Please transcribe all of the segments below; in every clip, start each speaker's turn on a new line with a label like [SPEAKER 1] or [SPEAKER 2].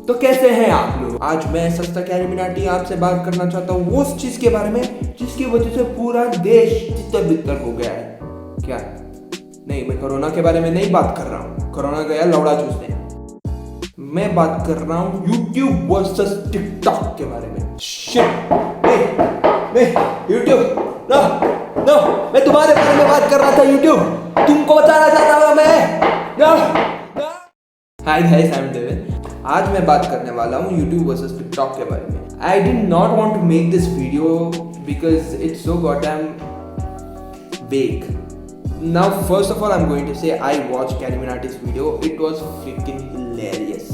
[SPEAKER 1] तो कैसे हैं आप लोग? आज मैं सस्ता कैरिमिनाटी आपसे बात करना चाहता हूँ उस चीज के बारे में जिसकी वजह से पूरा देश तितर बितर हो गया है। क्या? नहीं, मैं कोरोना के बारे में नहीं बात कर रहा हूँ। कोरोना गया लौड़ा चूसने। मैं बात कर रहा हूँ YouTube वर्सेस टिकटॉक के बारे में। शिट, नहीं, YouTube, नो, मैं तुम्हारे बारे में बात कर रहा था। YouTube, तुमको बताना चाहता हूँ मैं। No. Hi guys, I am Deven. आज मैं बात करने वाला हूँ YouTube वर्सेस टिकटॉक के बारे में। I did not want to make this video because it's so goddamn big. Now, first of all, I'm going to say I watched Carminatis video. It was freaking hilarious.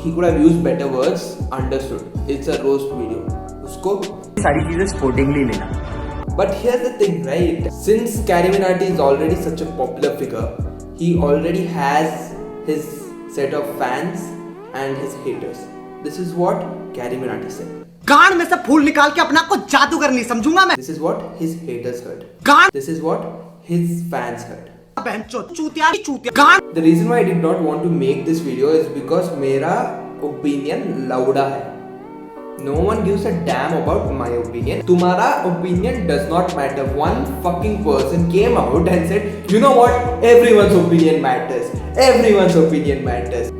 [SPEAKER 1] He could have used better words. Understood. It's a roast video. उसको
[SPEAKER 2] सारी चीजें sportingly लेना.
[SPEAKER 1] But here's the thing, right? Since Carminati is already such a popular figure, he already has his set of fans and his haters. This is what Carminati said.
[SPEAKER 2] गांड में से फूल निकाल के अपना को जादूगर नहीं समझूंगा मैं.
[SPEAKER 1] This is what his haters heard.
[SPEAKER 2] गांड.
[SPEAKER 1] This is what his fans heard.
[SPEAKER 2] बहनचोद, चूतिया. गांड.
[SPEAKER 1] The reason why I did not want to make this video is because मेरा opinion लौड़ा है. No one gives a damn about my opinion. तुम्हारा opinion does not matter. One fucking person came out and said, you know what? Everyone's opinion matters. Everyone's opinion matters.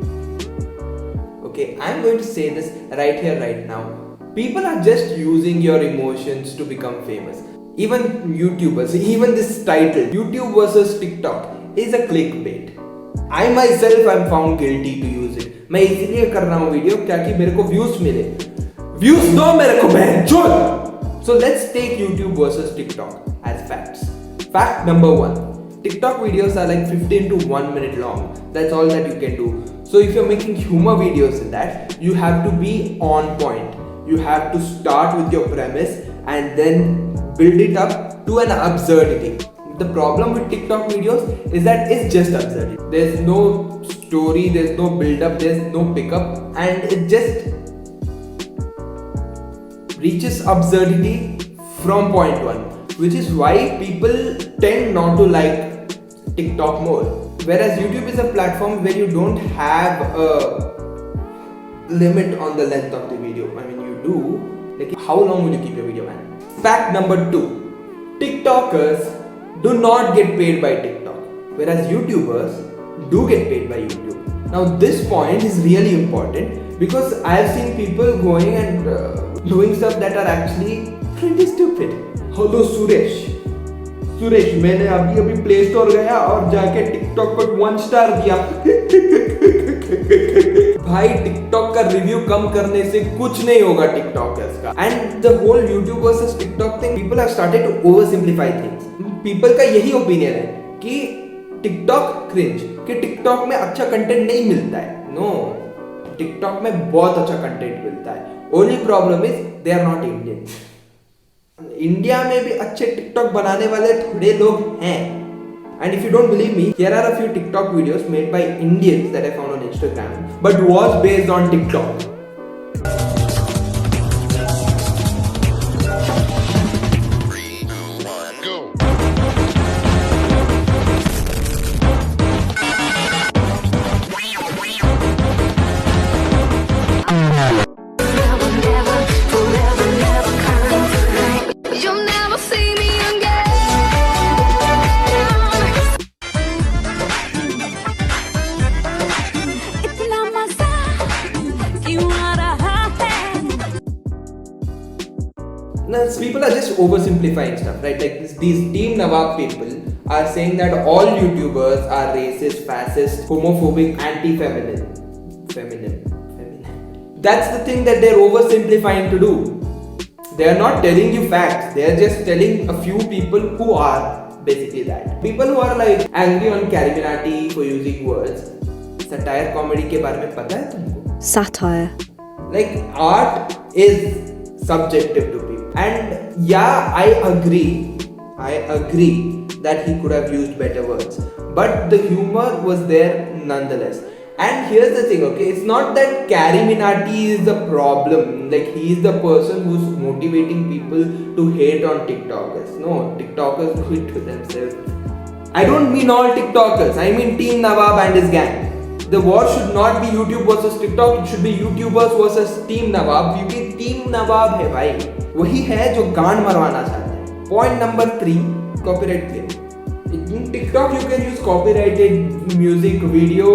[SPEAKER 1] Okay, I'm going to say this right here, right now. People are just using your emotions to become famous. Even YouTubers, even this title, YouTube versus TikTok, is a clickbait. I myself am found guilty to use it. मैं इसीलिए कर रहा हूँ video क्योंकि मेरे को views मिले. Views दो मेरे को बहनचोद. So let's take YouTube versus TikTok as facts. Fact number 1. TikTok videos are like 15 to 1 minute long. That's all that you can do. So if you're making humor videos in that, you have to be on point. You have to start with your premise and then build it up to an absurdity. The problem with TikTok videos is that it's just absurdity. There's no story, there's no build up, there's no pickup, and it just reaches absurdity from point one, which is why people tend not to like TikTok more. Whereas YouTube is a platform where you don't have a limit on the length of the video. I mean, you do. Like, how long will you keep your video, man? Fact number 2. TikTokers do not get paid by TikTok, whereas YouTubers do get paid by YouTube. Now, this point is really important because I have seen people going and doing stuff that are actually pretty stupid. Hello, Suresh, मैंने अभी play store गया और जाके TikTok को 1 star दिया. भाई, TikTok का review कम करने से कुछ नहीं होगा टिकटॉकर्स का. And the whole YouTube versus TikTok thing, people have started to oversimplify things. People का यही ओपिनियन है कि टिकटॉक क्रिंज, कि टिकटॉक में अच्छा कंटेंट नहीं मिलता है. नो, टिकटॉक में बहुत अच्छा कंटेंट मिलता है. Only problem is they are not Indian. India में भी अच्छे टिकटॉक बनाने वाले थोड़े लोग हैं. And if you don't believe me, here are a few TikTok videos made by Indians that I found on Instagram, but was based on TikTok. Now, people are just oversimplifying stuff, right? Like these Team Nawab people are saying that all YouTubers are racist, fascist, homophobic, anti-feminine. That's the thing that they're oversimplifying to do. They are not telling you facts. They are just telling a few people who are basically that. People who are like angry on Carminati for using words. Satire comedy के बारे में पता है तुमको?
[SPEAKER 3] Satire.
[SPEAKER 1] Like art is subjective to people. And yeah, I agree that he could have used better words, but the humor was there nonetheless. And here's the thing, okay, it's not that Carminati is the problem, like he is the person who's motivating people to hate on TikTokers. No, TikTokers do it to themselves. I don't mean all TikTokers, I mean Team Nawab and his gang. The war should not be YouTube versus TikTok, it should be YouTubers versus Team Nawab, क्योंकि Team Nawab है भाई, वही है जो गांड मरवाना चाहते हैं. Point number 3, copyright claim. In TikTok you can use copyrighted music, video,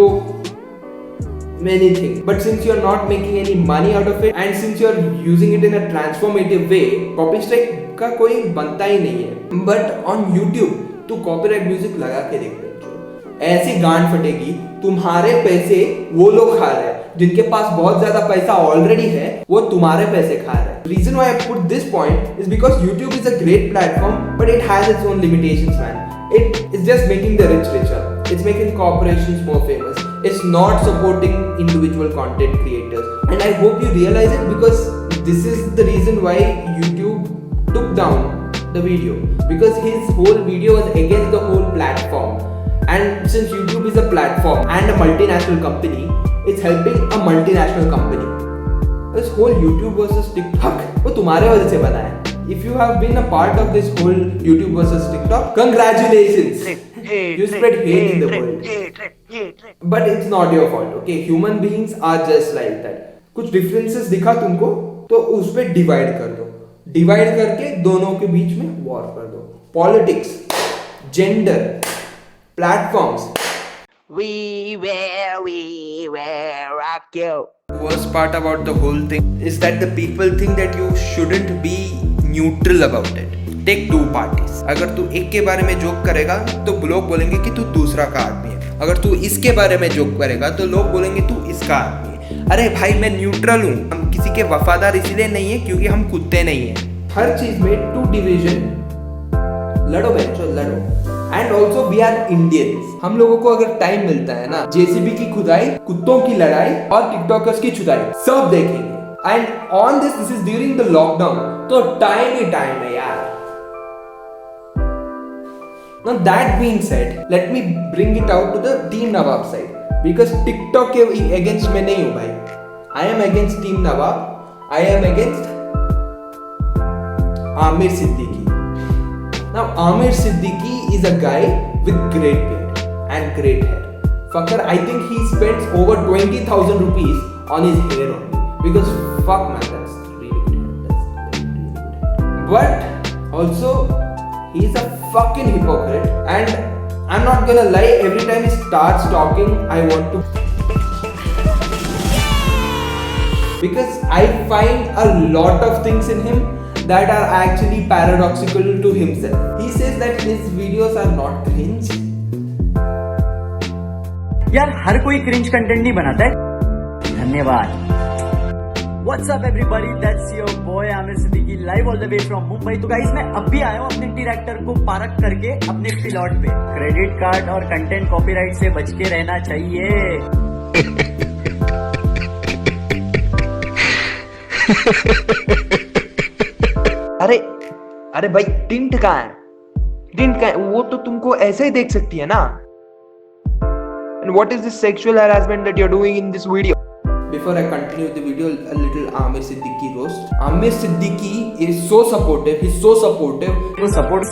[SPEAKER 1] many things. But since you are not making any money out of it and since you are using it in a transformative way, copyright का कोई बनता ही नहीं है. But on YouTube तू copyright music लगा के देख, ऐसी गांड फटेगी, तुम्हारे पैसे वो लोग खा रहे हैं जिनके पास बहुत ज्यादा पैसा ऑलरेडी है, वो तुम्हारे पैसे खा रहे हैं. Reason why I put this point is because YouTube is a great platform, but it has its own limitations, man. It is just making the rich richer. It's making corporations more famous. It's not supporting individual content creators. And I hope you realize it, because this is the reason why YouTube took down the video, because his whole video was against the whole platform. And since YouTube is a platform and a multinational company, it's helping a multinational company. This whole YouTube versus TikTok, वो तुम्हारे वजह से बना है. If you have been a part of this whole YouTube versus TikTok, congratulations! You spread hate in the world. But it's not your fault, okay? Human beings are just like that. कुछ differences दिखा तुमको, तो उस पे divide कर दो. Divide करके दोनों के बीच में war कर दो. Politics, gender, platforms.
[SPEAKER 3] We will rock you.
[SPEAKER 1] Worst part about the whole thing is that the people think that you shouldn't be neutral about it. Take two parties. अगर तू एक के बारे में जोक करेगा तो लोग बोलेंगे कि तू दूसरा का आदमी है. अगर तू इसके बारे में जोक करेगा तो लोग बोलेंगे तू इसका आदमी है. अरे भाई मैं न्यूट्रल हूँ. हम किसी के वफादार इसलिए नहीं है क्योंकि हम कुत्ते नहीं है. हर चीज में टू डिवीजन. लड़ो बच्चों लड़ो. And also we are Indians. हम लोगों को अगर टाइम मिलता है ना, जेसीबी की खुदाई, कुत्तों की लड़ाई और टिकटॉकर्स की चुदाई सब देखेंगे. And on this is during the lockdown, तो टाइम ही टाइम है यार. Now that being said, let me bring it out to the Team Nawab side, because TikTok के against मैं नहीं हूँ भाई. I am against Team Nawab. I am against Amir Siddiqui. Now Amir Siddiqui is a guy with great beard and great hair. Fucker, I think he spends over 20,000 rupees on his hair only. Because fuck man, that's really good. That's really good. But also, he's a fucking hypocrite. And I'm not gonna lie, every time he starts talking, I want to. Because I find a lot of things in him that are actually paradoxical to himself. He says that his videos are not cringe.
[SPEAKER 2] यार हर कोई cringe content नहीं बनाता है. धन्यवाद. What's up everybody? That's your boy Amir Siddiqui live all the way from Mumbai. तो guys मैं अब भी आया हूँ अपने डायरेक्टर को पार्क करके अपने प्लॉट पे. क्रेडिट कार्ड और कंटेंट कॉपीराइट से बच के रहना चाहिए.
[SPEAKER 1] अरे भाई टिंट कहाँ है? टिंट कहाँ है? वो तो तुमको ऐसे ही देख सकती है ना. And what is this sexual harassment that you're doing in this video? Before I continue the video, a little Amir Siddiqui roast. Amir Siddiqui is so supportive. He's so supportive. Support.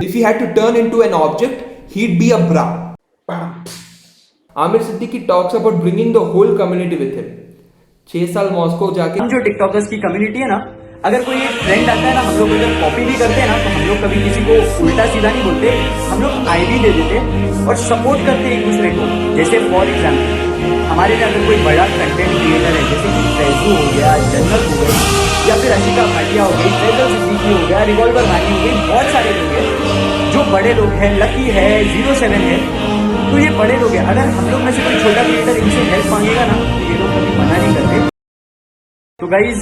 [SPEAKER 1] If he had to turn into an object, he'd be a bra. Amir Siddiqui talks about bringing the whole community with him. 6 साल Moscow जाके.
[SPEAKER 2] हम जो TikTokers की community है ना, अगर कोई एक ट्रेंड आता है ना, हम लोग अगर कॉपी भी करते हैं ना, तो हम लोग कभी किसी को उल्टा सीधा नहीं बोलते. हम लोग आईडी दे देते और सपोर्ट करते हैं एक दूसरे को. जैसे फॉर एग्जाम्पल हमारे यहाँ अगर कोई बड़ा कंटेंट क्रिएटर है, जैसे कि फैजू हो गया, जन्नत हो गई, या फिर अशिका भाटिया हो गई, फैजल सिद्दीकी हो गया, रिवॉल्वर भानी हो गई, बहुत सारे लोग हैं जो बड़े लोग हैं. लकी है, 07 है, तो ये बड़े लोग हैं. अगर हम लोग में से कोई छोटा क्रिएटर इनसे हेल्प मांगेगा ना, तो ये लोग कभी मना नहीं करते. तो गाइज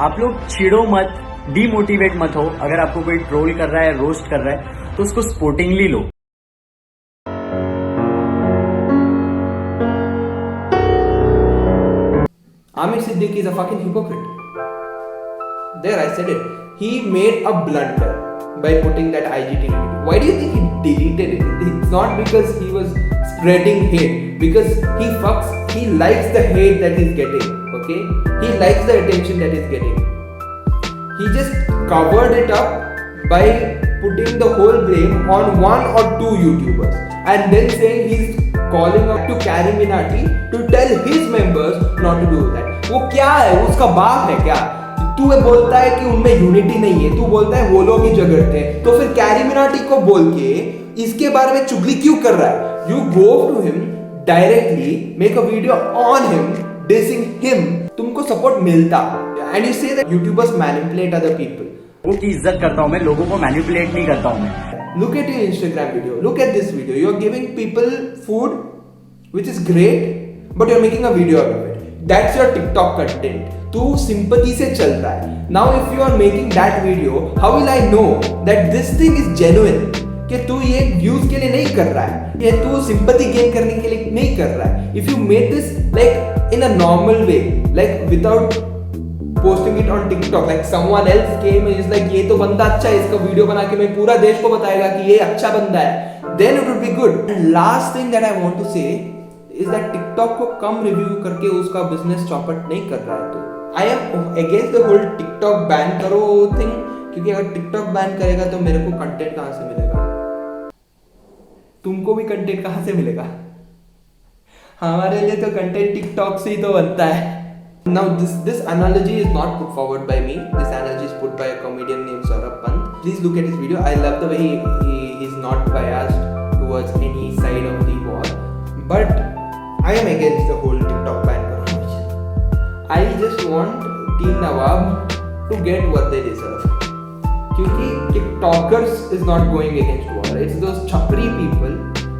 [SPEAKER 2] आप लोग चिड़ो मत, डीमोटिवेट मत हो. अगर आपको कोई ट्रोल कर रहा है, रोस्ट कर रहा है, तो उसको sportingly low.
[SPEAKER 1] Amir Siddiqui is a fucking hypocrite. There, I said it. He made a blunder by putting that IGTV video. Why do you think he deleted it? It's not because he was spreading hate. Because he likes the hate that he's getting. Okay? He likes the attention that he's getting. He just covered it up by putting the whole blame on 1 or 2 YouTubers. and then saying he's calling up to Carrie Minati to tell his members not to do that. वो क्या है? उसका बाप है क्या? तू बोलता है कि उनमें यूनिटी नहीं है, तू बोलता है वो लोग ही झगड़ते हैं, तो फिर कैरी मिनाटी को बोल के इसके बारे में चुगली क्यों कर रहा है? You go to him directly, make a video on him, dissing him, तुमको सपोर्ट मिलता, and you say that YouTubers manipulate other people.
[SPEAKER 2] लोगों की इज्जत करता हूँ मैं, लोगों को मैनिपुलेट नहीं करता हूँ मैं.
[SPEAKER 1] Look at your Instagram video, look at this video, you are giving people food which is great, but you are making a video out of it. That's your TikTok content. तू sympathy से चल रहा है. Now if you are making that video, how will I know that this thing is genuine? कि तू ये views के लिए नहीं कर रहा है, ये तू sympathy gain करने के लिए नहीं कर रहा है. If you made this like in a normal way, like without posting it on TikTok, like someone else came and is like ये तो बंदा अच्छा है, इसका वीडियो बना के मैं पूरा देश को बताएगा कि ये अच्छा बंदा है, then it would be good. And last thing that I want to say is that TikTok को कम रिव्यू करके उसका बिजनेस चौपट नहीं कर रहा है. तो I am against the whole TikTok ban करो थिंग, क्योंकि अगर TikTok बैन करेगा तो मेरे को कंटेंट कहाँ से मिलेगा? तुमको भी कंटेंट कहाँ से मिलेगा? हमारे लिए तो कंटेंट TikTok से ही तो बनता है. Now this analogy is not put forward by me. This analogy is put by a comedian named Saurabh Pant. Please look at his video. I love the way he is not biased towards any side of the war. But I am against the whole TikTok ban conversation. I just want Team Nawab to get what they deserve. क्योंकि TikTokers is not going against war. It's those chapri people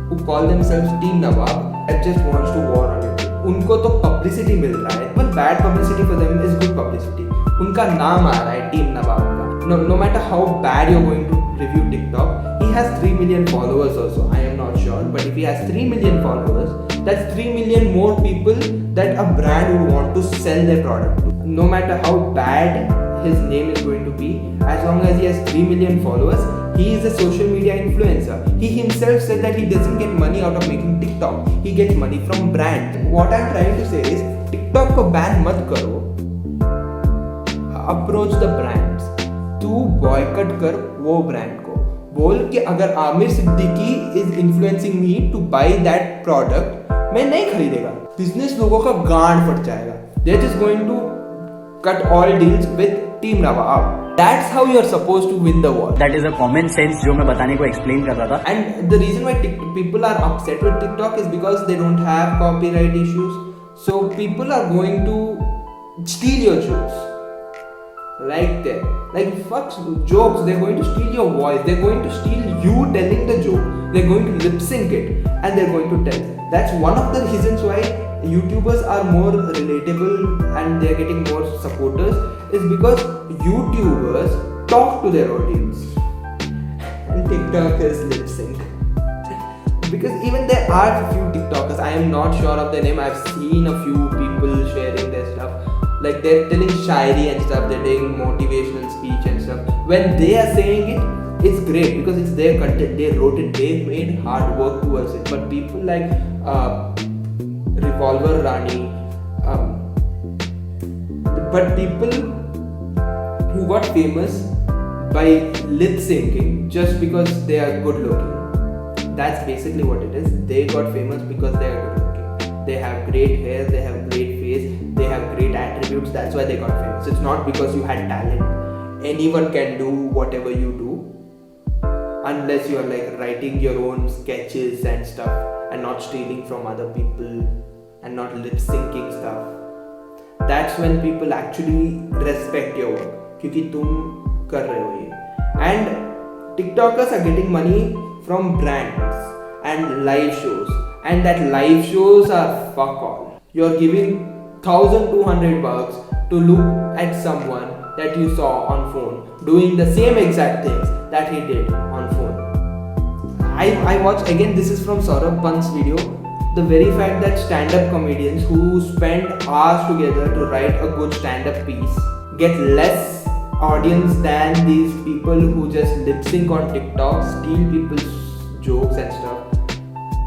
[SPEAKER 1] who call themselves Team Nawab that just wants to war on YouTube. उनको तो publicity मिल रहा है, but bad publicity for them is good publicity. उनका नाम आ रहा है team नवाब का. No matter how bad you're going to review TikTok, he has 3 million followers also. I am not sure, but if he has 3 million followers, that's 3 million more people that a brand would want to sell their product to. No matter how bad his name is going to be, as long as he has 3 million followers, he is a social media influencer. He himself said that he doesn't get money out of making TikTok. He gets money from brand. What I'm trying to say is, TikTok को ban मत करो. Approach the brands. तू boycott कर वो brand को. बोल कि अगर Aamir Siddiqui is influencing me to buy that product, मैं नहीं खरीदेगा. Business लोगों का गांड फट जाएगा. They're just going to cut all deals with Team Nawab. That's how you're supposed to win the war.
[SPEAKER 2] That is a common sense जो मैं बताने को explain कर रहा था.
[SPEAKER 1] And the reason why people are upset with TikTok is because they don't have copyright issues. So people are going to steal your jokes. Like fuck jokes. They're going to steal your voice. They're going to steal you telling the joke. They're going to lip sync it and they're going to tell. That's one of the reasons why YouTubers are more relatable and they're getting more supporters, is because YouTubers talk to their audience and TikTokers lip sync. Because even there are a few TikTokers, I am not sure of their name, I've seen a few people sharing their stuff, like they're telling shairi and stuff, they're doing motivational speech and stuff. When they are saying it, it's great because it's their content, they wrote it, they made hard work towards it. But people like Revolver Rani, but people who got famous by lip syncing just because they are good looking. That's basically what it is. They got famous because they are good looking. They have great hair, they have great face, they have great attributes. That's why they got famous. It's not because you had talent. Anyone can do whatever you do, unless you are like writing your own sketches and stuff and not stealing from other people and not lip syncing stuff. That's when people actually respect your work. क्योंकि तुम कर रहे हो ये. And TikTokers are getting money from brands and live shows, and that live shows are fuck all. You're giving $1,200 to look at someone that you saw on phone doing the same exact things that he did on phone. I watched again. This is from Saurabh Pant's video. The very fact that stand-up comedians who spend hours together to write a good stand-up piece get less audience than these people who just lip sync on TikTok, steal people's jokes and stuff.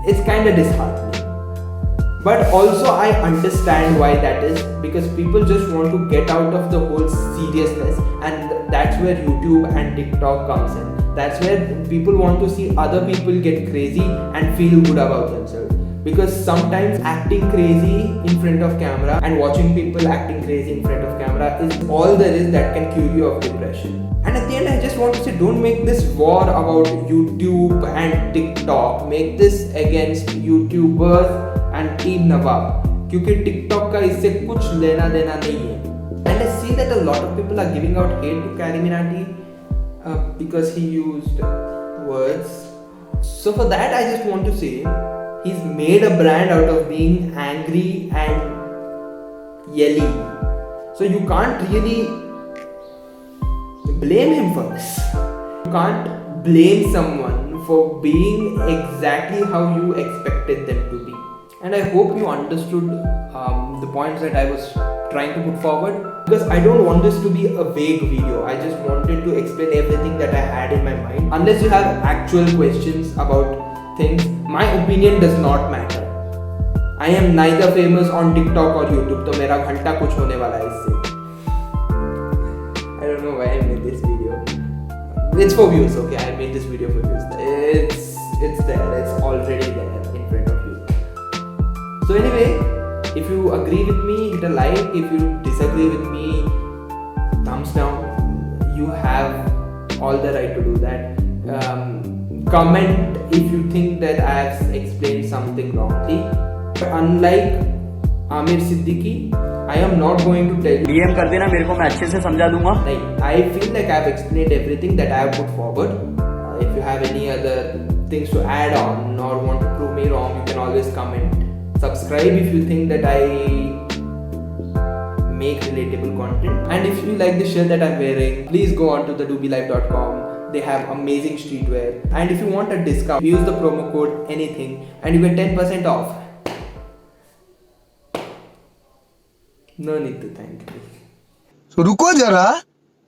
[SPEAKER 1] It's kind of disheartening. But also I understand why that is, because people just want to get out of the whole seriousness, and that's where YouTube and TikTok comes in. That's where people want to see other people get crazy and feel good about themselves. Because sometimes acting crazy in front of camera and watching people acting crazy in front of camera is all there is that can cure you of depression. And at the end, I just want to say, don't make this war about YouTube and TikTok. Make this against YouTubers and Team Nawab. क्योंकि TikTok का इससे कुछ लेना देना नहीं है. And I see that a lot of people are giving out hate to Carminati because he used words. So for that, I just want to say, he's made a brand out of being angry and yelly. So you can't really blame him for this. You can't blame someone for being exactly how you expected them to be. And I hope you understood the points that I was trying to put forward, because I don't want this to be a vague video. I just wanted to explain everything that I had in my mind. Unless you have actual questions about things, my opinion does not matter. I am neither famous on TikTok or YouTube, तो मेरा घंटा कुछ होने वाला है इससे. I don't know why I made this video. It's for views, okay? I made this video for views. It's there. It's already there in front of you. So anyway, if you agree with me, hit a like. If you disagree with me, thumbs down. You have all the right to do that. Comment if you think that I have explained something wrongly. But unlike Amir Siddiqui, I am not going to tell you.
[SPEAKER 2] DM कर देना मेरे को, मैं अच्छे से समझा दूंगा.
[SPEAKER 1] नहीं, I feel like I have explained everything that I have put forward. If you have any other things to add on or want to prove me wrong, you can always comment. Subscribe if you think that I make relatable content. And if you like the shirt that I'm wearing, please go on to the doobelife.com. They have amazing streetwear. And if you want a discount, use the promo code anything and you get 10% off. No need to thank me.
[SPEAKER 4] तो रुको जरा,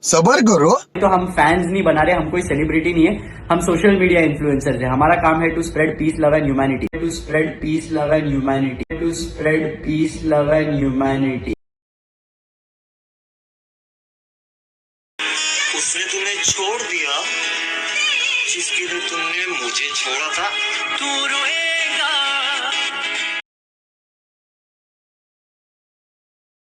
[SPEAKER 4] सबर करो.
[SPEAKER 2] तो हम fans नहीं बना रहे, हम कोई सेलिब्रिटी नहीं है, हम सोशल मीडिया इन्फ्लुएंसर्स हैं. हमारा काम है to spread peace, love and humanity. To spread peace, love and humanity. To spread peace, love and humanity.
[SPEAKER 5] उसने तुम्हें छोड़ दिया जिसके लिए तुमने मुझे छोड़ा था. तू रोएगा